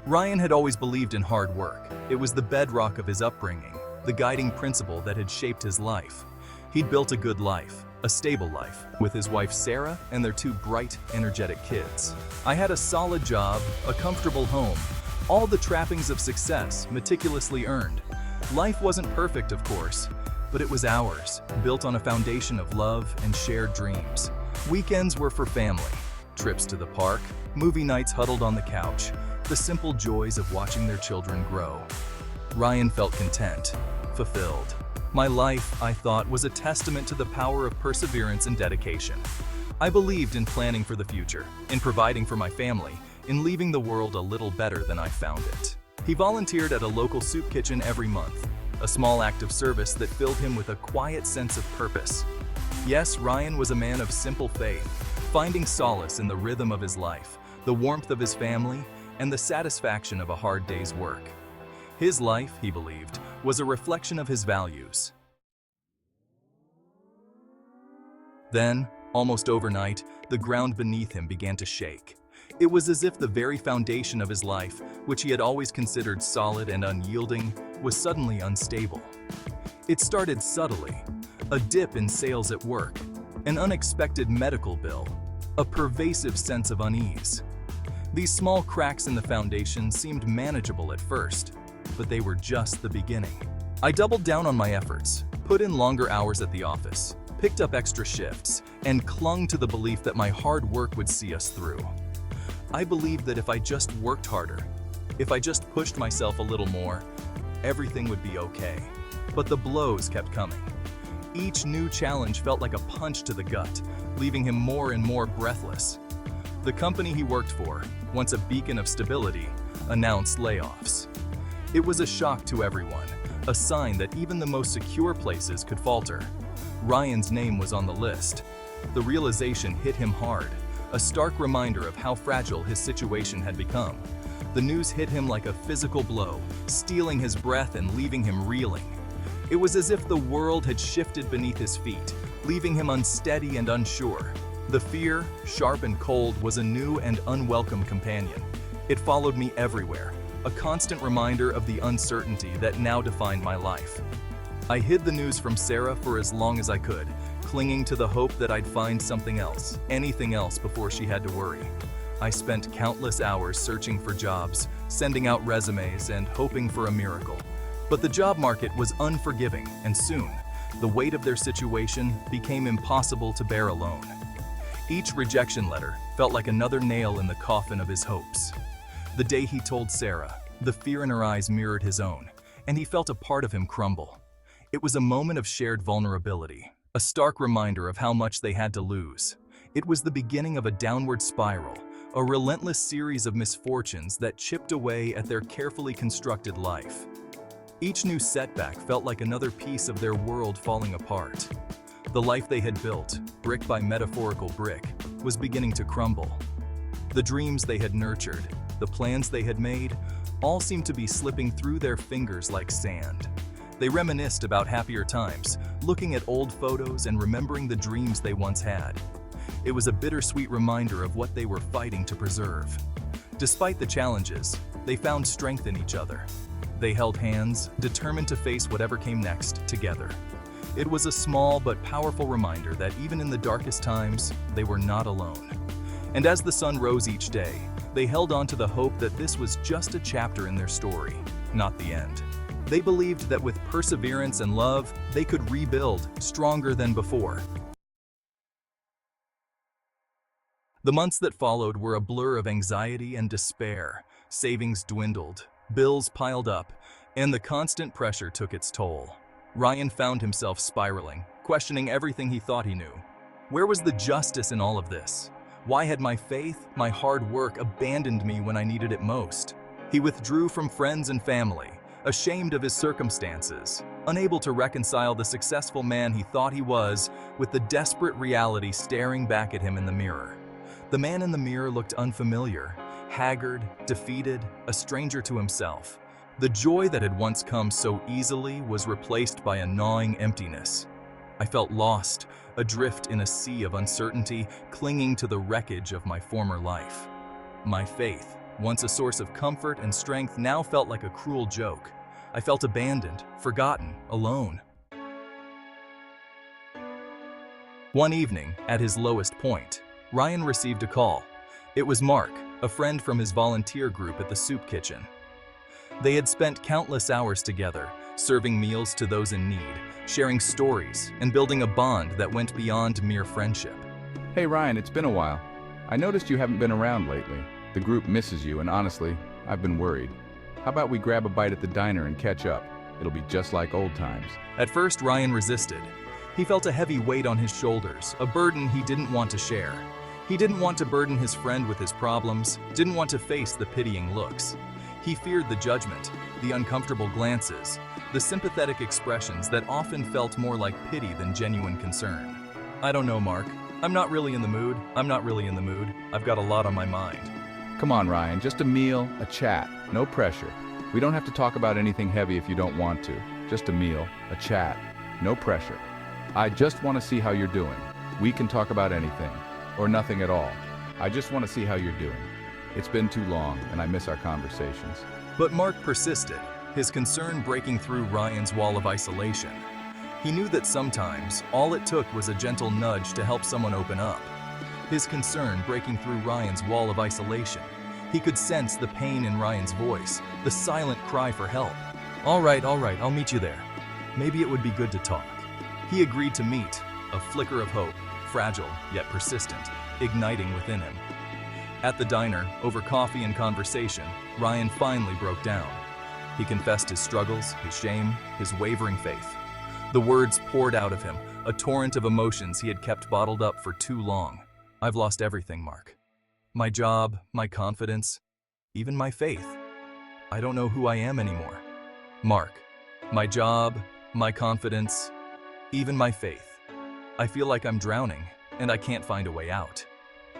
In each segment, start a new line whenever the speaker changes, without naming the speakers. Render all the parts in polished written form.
Ryan had always believed in hard work. It was the bedrock of his upbringing, the guiding principle that had shaped his life. He'd built a good life, a stable life, with his wife Sarah and their two bright, energetic kids. I had a solid job, a comfortable home, all the trappings of success meticulously earned. Life wasn't perfect, of course, but it was ours, built on a foundation of love and shared dreams. Weekends were for family, trips to the park, movie nights huddled on the couch, the simple joys of watching their children grow. Ryan felt content, fulfilled. My life, I thought, was a testament to the power of perseverance and dedication. I believed in planning for the future, in providing for my family, in leaving the world a little better than I found it. He volunteered at a local soup kitchen every month, a small act of service that filled him with a quiet sense of purpose. Yes, Ryan was a man of simple faith, finding solace in the rhythm of his life, the warmth of his family, and the satisfaction of a hard day's work. His life, he believed, was a reflection of his values. Then, almost overnight, the ground beneath him began to shake. It was as if the very foundation of his life, which he had always considered solid and unyielding, was suddenly unstable. It started subtly: a dip in sales at work, an unexpected medical bill, a pervasive sense of unease. These small cracks in the foundation seemed manageable at first, but they were just the beginning. I doubled down on my efforts, put in longer hours at the office, picked up extra shifts, and clung to the belief that my hard work would see us through. I believed that if I just worked harder, if I just pushed myself a little more, everything would be okay. But the blows kept coming. Each new challenge felt like a punch to the gut, leaving him more and more breathless. The company he worked for, once a beacon of stability, announced layoffs. It was a shock to everyone, a sign that even the most secure places could falter. Ryan's name was on the list. The realization hit him hard, a stark reminder of how fragile his situation had become. The news hit him like a physical blow, stealing his breath and leaving him reeling. It was as if the world had shifted beneath his feet, leaving him unsteady and unsure. The fear, sharp and cold, was a new and unwelcome companion. It followed me everywhere, a constant reminder of the uncertainty that now defined my life. I hid the news from Sarah for as long as I could, clinging to the hope that I'd find something else, anything else, before she had to worry. I spent countless hours searching for jobs, sending out resumes, and hoping for a miracle. But the job market was unforgiving, and soon, the weight of their situation became impossible to bear alone. Each rejection letter felt like another nail in the coffin of his hopes. The day he told Sarah, the fear in her eyes mirrored his own, and he felt a part of him crumble. It was a moment of shared vulnerability, a stark reminder of how much they had to lose. It was the beginning of a downward spiral, a relentless series of misfortunes that chipped away at their carefully constructed life. Each new setback felt like another piece of their world falling apart. The life they had built, brick by metaphorical brick, was beginning to crumble. The dreams they had nurtured, the plans they had made, all seemed to be slipping through their fingers like sand. They reminisced about happier times, looking at old photos and remembering the dreams they once had. It was a bittersweet reminder of what they were fighting to preserve. Despite the challenges, they found strength in each other. They held hands, determined to face whatever came next together. It was a small but powerful reminder that even in the darkest times, they were not alone. And as the sun rose each day, they held on to the hope that this was just a chapter in their story, not the end. They believed that with perseverance and love, they could rebuild stronger than before. The months that followed were a blur of anxiety and despair. Savings dwindled, bills piled up, and the constant pressure took its toll. Ryan found himself spiraling, questioning everything he thought he knew. Where was the justice in all of this? Why had my faith, my hard work, abandoned me when I needed it most? He withdrew from friends and family, ashamed of his circumstances, unable to reconcile the successful man he thought he was with the desperate reality staring back at him in the mirror. The man in the mirror looked unfamiliar, haggard, defeated, a stranger to himself. The joy that had once come so easily was replaced by a gnawing emptiness. I felt lost, adrift in a sea of uncertainty, clinging to the wreckage of my former life. My faith, once a source of comfort and strength, now felt like a cruel joke. I felt abandoned, forgotten, alone. One evening, at his lowest point, Ryan received a call. It was Mark, a friend from his volunteer group at the soup kitchen. They had spent countless hours together, serving meals to those in need, sharing stories, and building a bond that went beyond mere friendship.
Hey Ryan, it's been a while. I noticed you haven't been around lately. The group misses you, and honestly, I've been worried. How about we grab a bite at the diner and catch up? It'll be just like old times.
At first, Ryan resisted. He felt a heavy weight on his shoulders, a burden he didn't want to share. He didn't want to burden his friend with his problems, didn't want to face the pitying looks. He feared the judgment, the uncomfortable glances, the sympathetic expressions that often felt more like pity than genuine concern. I don't know, Mark. I'm not really in the mood. I've got a lot on my mind.
Come on, Ryan, just a meal, a chat, no pressure. We don't have to talk about anything heavy if you don't want to. Just a meal, a chat, no pressure. I just want to see how you're doing. We can talk about anything, or nothing at all. I just want to see how you're doing. It's been too long, and I miss our conversations.
But Mark persisted, his concern breaking through Ryan's wall of isolation. He knew that sometimes, all it took was a gentle nudge to help someone open up. His concern breaking through Ryan's wall of isolation. He could sense the pain in Ryan's voice, the silent cry for help. All right, I'll meet you there. Maybe it would be good to talk. He agreed to meet, a flicker of hope, fragile yet persistent, igniting within him. At the diner, over coffee and conversation, Ryan finally broke down. He confessed his struggles, his shame, his wavering faith. The words poured out of him, a torrent of emotions he had kept bottled up for too long. I've lost everything, Mark. My job, my confidence, even my faith. I don't know who I am anymore. Mark, my job, my confidence, even my faith. I feel like I'm drowning, and I can't find a way out.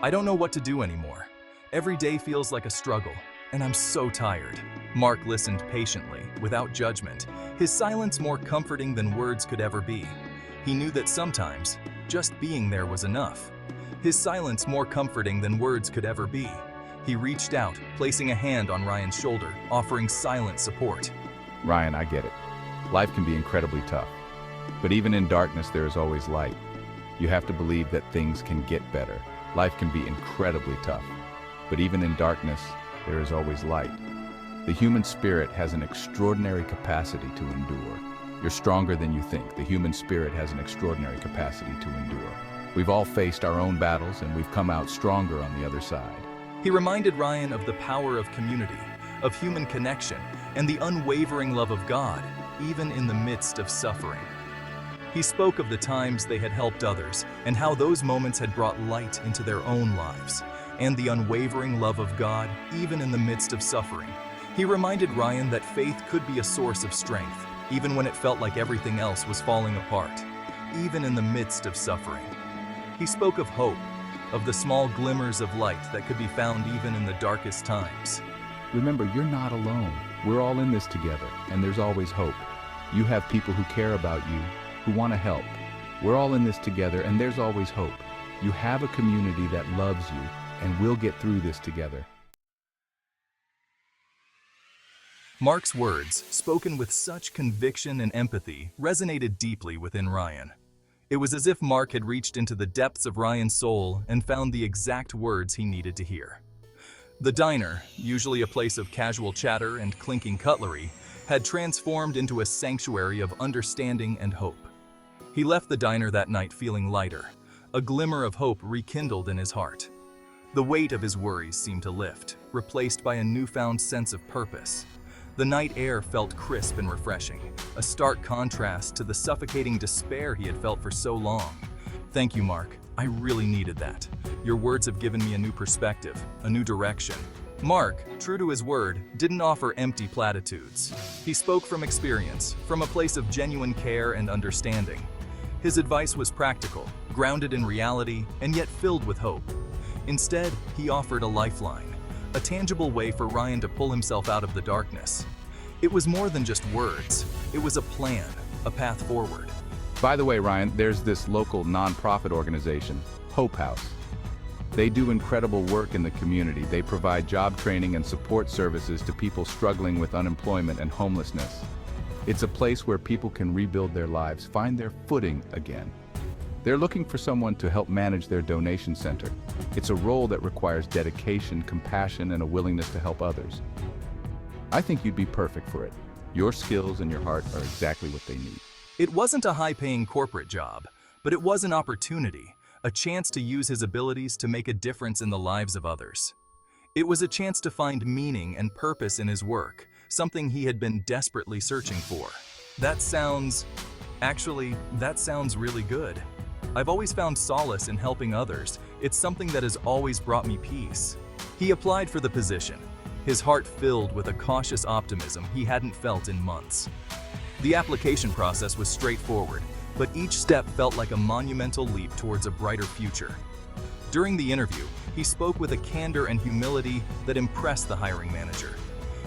I don't know what to do anymore. Every day feels like a struggle, and I'm so tired. Mark listened patiently, without judgment, his silence more comforting than words could ever be. He knew that sometimes, just being there was enough. His silence more comforting than words could ever be. He reached out, placing a hand on Ryan's shoulder, offering silent support.
Ryan, I get it. Life can be incredibly tough. But even in darkness, there is always light. You have to believe that things can get better. Life can be incredibly tough. But even in darkness, there is always light. The human spirit has an extraordinary capacity to endure. You're stronger than you think. The human spirit has an extraordinary capacity to endure. We've all faced our own battles, and we've come out stronger on the other side.
He reminded Ryan of the power of community, of human connection, and the unwavering love of God, even in the midst of suffering. He spoke of the times they had helped others, and how those moments had brought light into their own lives, and the unwavering love of God, even in the midst of suffering. He reminded Ryan that faith could be a source of strength, even when it felt like everything else was falling apart, even in the midst of suffering. He spoke of hope, of the small glimmers of light that could be found even in the darkest times.
Remember, you're not alone. We're all in this together, and there's always hope. You have people who care about you, who want to help. We're all in this together, and there's always hope. You have a community that loves you, and we'll get through this together.
Mark's words, spoken with such conviction and empathy, resonated deeply within Ryan. It was as if Mark had reached into the depths of Ryan's soul and found the exact words he needed to hear. The diner, usually a place of casual chatter and clinking cutlery, had transformed into a sanctuary of understanding and hope. He left the diner that night feeling lighter, a glimmer of hope rekindled in his heart. The weight of his worries seemed to lift, replaced by a newfound sense of purpose. The night air felt crisp and refreshing, a stark contrast to the suffocating despair he had felt for so long. Thank you, Mark. I really needed that. Your words have given me a new perspective, a new direction. Mark, true to his word, didn't offer empty platitudes. He spoke from experience, from a place of genuine care and understanding. His advice was practical, grounded in reality, and yet filled with hope. Instead, he offered a lifeline, a tangible way for Ryan to pull himself out of the darkness. It was more than just words. It was a plan, a path forward.
By the way, Ryan, there's this local non-profit organization, Hope House. They do incredible work in the community. They provide job training and support services to people struggling with unemployment and homelessness. It's a place where people can rebuild their lives, find their footing again. They're looking for someone to help manage their donation center. It's a role that requires dedication, compassion, and a willingness to help others. I think you'd be perfect for it. Your skills and your heart are exactly what they need.
It wasn't a high-paying corporate job, but it was an opportunity, a chance to use his abilities to make a difference in the lives of others. It was a chance to find meaning and purpose in his work, something he had been desperately searching for. That sounds really good. I've always found solace in helping others. It's something that has always brought me peace. He applied for the position, his heart filled with a cautious optimism he hadn't felt in months. The application process was straightforward, but each step felt like a monumental leap towards a brighter future. During the interview, he spoke with a candor and humility that impressed the hiring manager.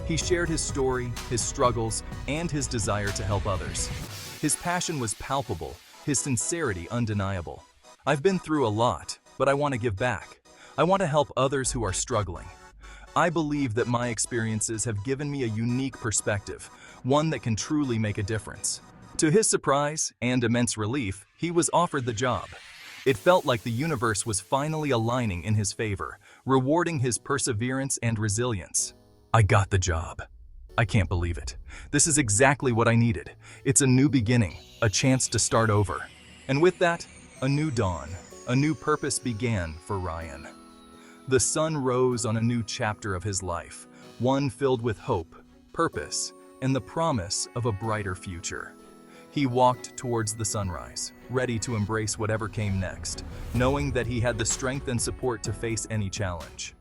He shared his story, his struggles, and his desire to help others. His passion was palpable, his sincerity undeniable. I've been through a lot, but I want to give back. I want to help others who are struggling. I believe that my experiences have given me a unique perspective, one that can truly make a difference. To his surprise and immense relief, he was offered the job. It felt like the universe was finally aligning in his favor, rewarding his perseverance and resilience. I got the job. I can't believe it. This is exactly what I needed. It's a new beginning, a chance to start over. And with that, a new dawn, a new purpose began for Ryan. The sun rose on a new chapter of his life, one filled with hope, purpose, and the promise of a brighter future. He walked towards the sunrise, ready to embrace whatever came next, knowing that he had the strength and support to face any challenge.